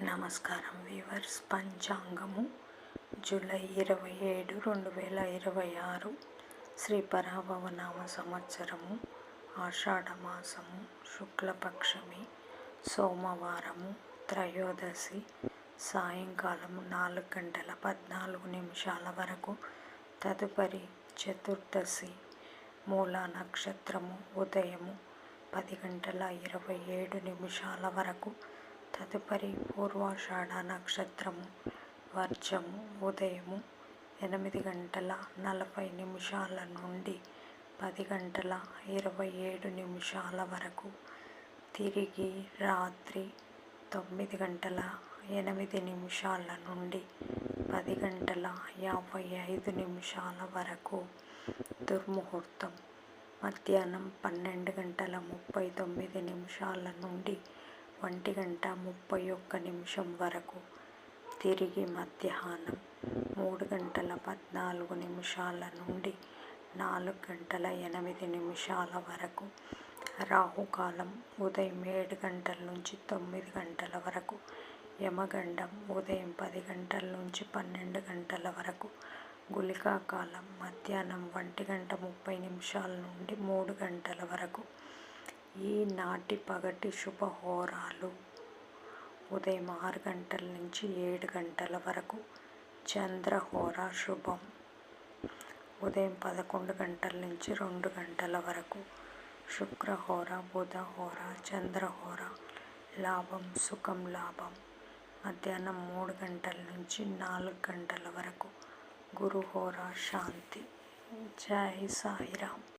నమస్కారం weavers. పంచాంగము July 27, 2026 Shri పరాభవనామ సంవత్సరము, ఆషాఢమాసము, శుక్లపక్షమి, సోమవారము, త్రయోదశి, సాయంకాలము 4:14 వరకు. తదుపరి చతుర్దశి, మూలా నక్షత్రము ఉదయము 10:27 వరకు. తదుపరి పూర్వాషాఢ నక్షత్రము వర్జము ఉదయము 8:40 నుండి 10:27 వరకు. తిరిగి రాత్రి 9:08 నుండి 10:55 వరకు. దుర్ముహూర్తం మధ్యాహ్నం 12:39 నుండి 1:31 వరకు. తిరిగి మధ్యాహ్నం 3:14 నుండి 4:08 వరకు. రాహుకాలం ఉదయం 7 గంటల నుంచి 9 గంటల వరకు. యమగండం ఉదయం 10 గంటల నుంచి 12 గంటల వరకు. గుళికా కాలం మధ్యాహ్నం 1:30 నుండి 3 గంటల వరకు. ఈనాటి పగటి శుభహోరాలు ఉదయం 6 గంటల నుంచి 7 గంటల వరకు. చంద్రహోర శుభం ఉదయం 11 గంటల నుంచి 2 గంటల వరకు. శుక్రహోర, బుధహోర, చంద్రహోర. లాభం సుఖం లాభం మధ్యాహ్నం 3 గంటల నుంచి 4 గంటల వరకు. గురుహోర శాంతి. జై సాయిరామ్.